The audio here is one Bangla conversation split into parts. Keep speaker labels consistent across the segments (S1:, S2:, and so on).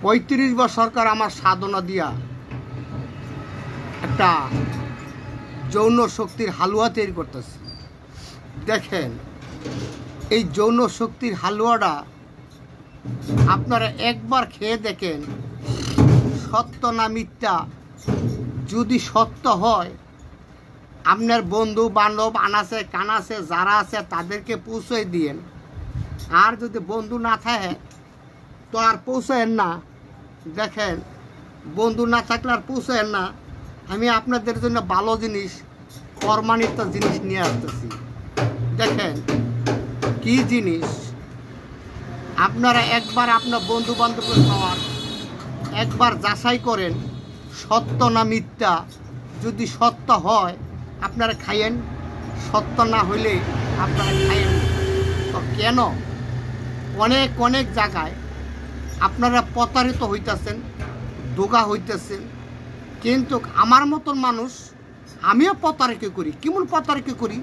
S1: 35 বছরকার আমার সাধনা দিয়া একটা যৌন শক্তির হালুয়া তৈরি করতেছে। দেখেন এই যৌন শক্তির হালুয়াটা আপনারা একবার খেয়ে দেখেন, সত্য না মিথ্যা। যদি সত্য হয় আপনার বন্ধু বান্ধব আনাসে কানাসে যারা আছে তাদেরকে পৌঁছে দিয়েন, আর যদি বন্ধু না থাকে তো আর পৌঁছায়েন না। দেখেন বন্ধু না থাকলে আর পৌঁছায়েন না। আমি আপনাদের জন্য ভালো জিনিস, প্রমাণিত জিনিস নিয়ে আসতেছি। দেখেন কি জিনিস, আপনারা একবার আপনার বন্ধু বান্ধবের খাওয়ার একবার যাচাই করেন সত্য না মিথ্যা। যদি সত্য হয় আপনারা খাইয়েন, সত্য না হইলে আপনারা খাইয়েন। তো কেন অনেক অনেক জায়গায় আপনারা প্রতারিত হইতেছেন, ধোঁকা হইতেছেন, কিন্তু আমার মতন মানুষ আমিও প্রতারিত করি। কেমন প্রতারিত করি?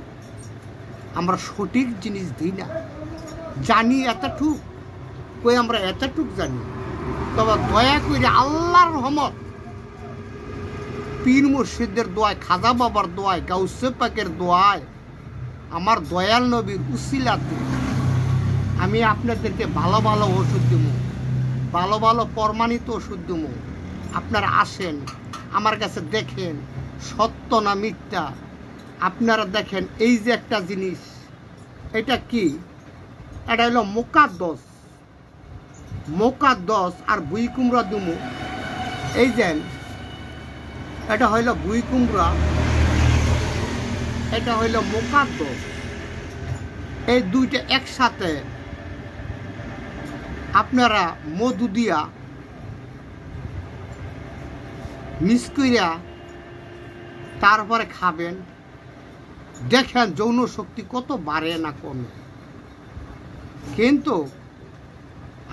S1: আমরা সঠিক জিনিস দিই না, জানি এতটুক, কই আমরা এতটুক জানি। তবে দয়া করে আল্লাহর রহমত, পীর মুর্শিদের দোয়ায়, খাজা বাবার দোয়ায়, গাউসে পাকের দোয়ায়, আমার দয়াল নবীর উসিলাতে আমি আপনাদেরকে ভালো ভালো ওষুধ দেবো, ভালো ভালো প্রমাণিত ওষুধ দেবো। আপনারা আসেন আমার কাছে, দেখেন সত্য না মিথ্যা। আপনারা দেখেন এই যে একটা জিনিস, এটা কি? এটা হলো মোকাদ্দস আর বুই কুমড়া দুমু। এই যে এটা হইল বুই কুমড়া, এটা হইল মোকাদ্দস। এই দুইটা একসাথে আপনারা মধু দিয়া মিক্স কইরা তারপরে খাবেন। দেখেন যৌন শক্তি কত বাড়ে না কমে। কিন্তু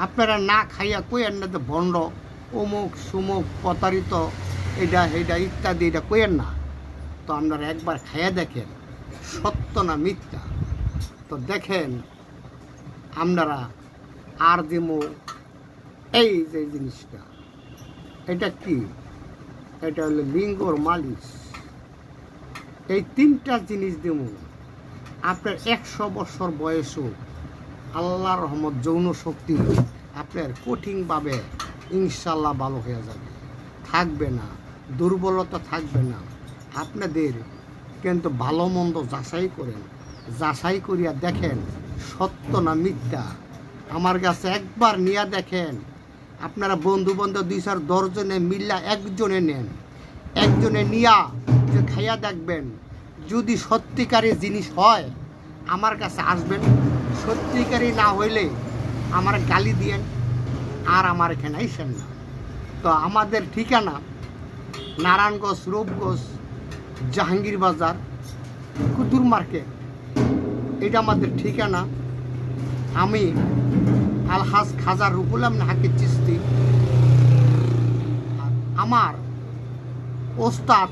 S1: আপনারা না খাইয়া কইয়েন না যে ভণ্ড, অমুক সুমুক, প্রতারিত, এটা এটা ইত্যাদি, এটা কইয়েন না। তো আপনারা একবার খাইয়া দেখেন সত্য না মিথ্যা। তো দেখেন আপনারা আর দেমো এই যে জিনিসটা, এটা কি? এটা হলো লিঙ্গর মালিশ। এই তিনটা জিনিস দেবো। আপনার 100 বছর বয়সও আল্লাহর রহমত যৌন শক্তি আপনার কঠিনভাবে ইনশাল্লাহ ভালো হয়ে যাবে, থাকবে না, দুর্বলতা থাকবে না। আপনাদের কিন্তু ভালো মন্দ যাচাই করেন, যাচাই করিয়া দেখেন সত্য না মিথ্যা। আমার কাছে একবার নিয়ে দেখেন। আপনারা বন্ধু বান্ধব 2-4 জনে মিল্লা একজনে নেন, একজনে নিয়া যে খাইয়া দেখবেন। যদি সত্যিকারের জিনিস হয় আমার কাছে আসবেন, সত্যিকারই না হইলে আমার গালি দিয়েন, আর আমার এখানে আইসেন না। তো আমাদের ঠিকানা নারায়ণগঞ্জ, রূপগঞ্জ, জাহাঙ্গীর বাজার, কুতুর মার্কেট, এটা আমাদের ঠিকানা। আমি আলহাজ খাজা রুহুল আমিন হাকিম চিশতি, আমার ওস্তাদ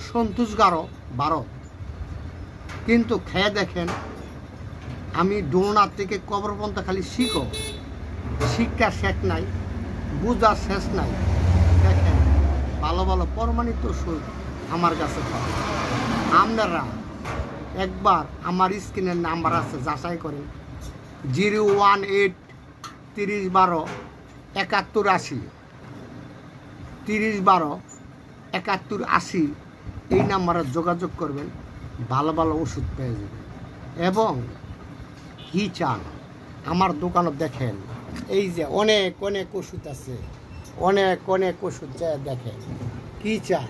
S1: সন্তোষ গারো ভারত। কিন্তু খেয়ে দেখেন আমি ডোনার থেকে কবর পর্যন্ত খালি শিখো, শিক্ষা শেষ নাই, বুঝা শেষ নাই। দেখেন ভালো ভালো প্রমাণিত ওষুধ আমার কাছে পাবেন। আপনারা একবার আমার স্ক্রিনের নাম্বার আছে, যাচাই করেন। 018 30 12 71 80, 30 12 71 80 এই নাম্বারে যোগাযোগ করবেন, ভালো ভালো ওষুধ পেয়ে যাবেন। এবং কি চান আমার দোকানে দেখেন, এই যে অনেক অনেক ওষুধ আছে, অনেক অনেক ওষুধ যায় দেখেন। কি চান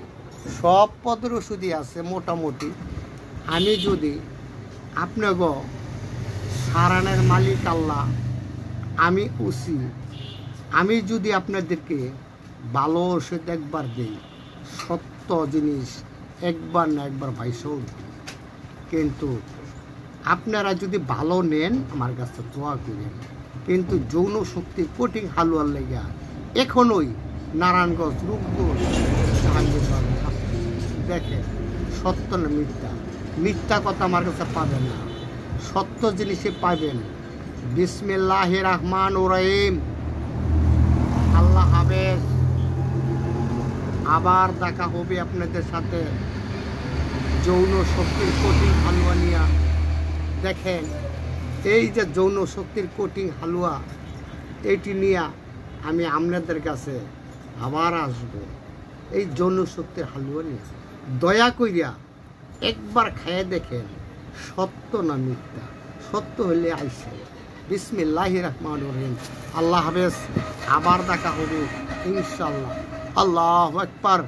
S1: সব পদের ওষুধই আছে মোটামুটি। আমি যদি আপনাকে সারানের মালিক আল্লাহ, আমি উসি, আমি যদি আপনাদেরকে ভালো ওষুধ একবার দিই, সত্য জিনিস একবার না একবার ভাইসও। কিন্তু আপনারা যদি ভালো নেন আমার কাছে দোয়া করেন। কিন্তু যৌন শক্তি কঠিন হালুয়ার লেগা এখনই নারায়ণগঞ্জ, রূপগঞ্জ, জাহাঙ্গীর বাজার। দেখেন সত্য না মিথ্যা, মিথ্যা কথা আমার কাছে পাবেন না, সত্য জিনিসে পাবেন। বিসমিল্লাহির রহমানির রহিম। আল্লাহ হাফেজ। আবার দেখা হবে আপনাদের সাথে যৌন শক্তির কঠিন হালুয়া নিয়ে। দেখেন এই যে যৌন শক্তির কঠিন হালুয়া, এটি নিয়ে আমি আপনাদের কাছে আবার আসব। এই যৌন শক্তির হালুয়া নিয়ে দয়া কইরা একবার খেয়ে দেখেন সত্য না মিথ্যা। সত্য হলে আইসে। বিসমিল্লাহির রহমানির রহিম। আল্লাহ হাফেজ। আবার দেখা হবে ইনশাআল্লাহ। আল্লাহু আকবার,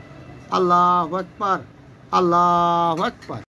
S1: আল্লাহু আকবার, আল্লাহু আকবার।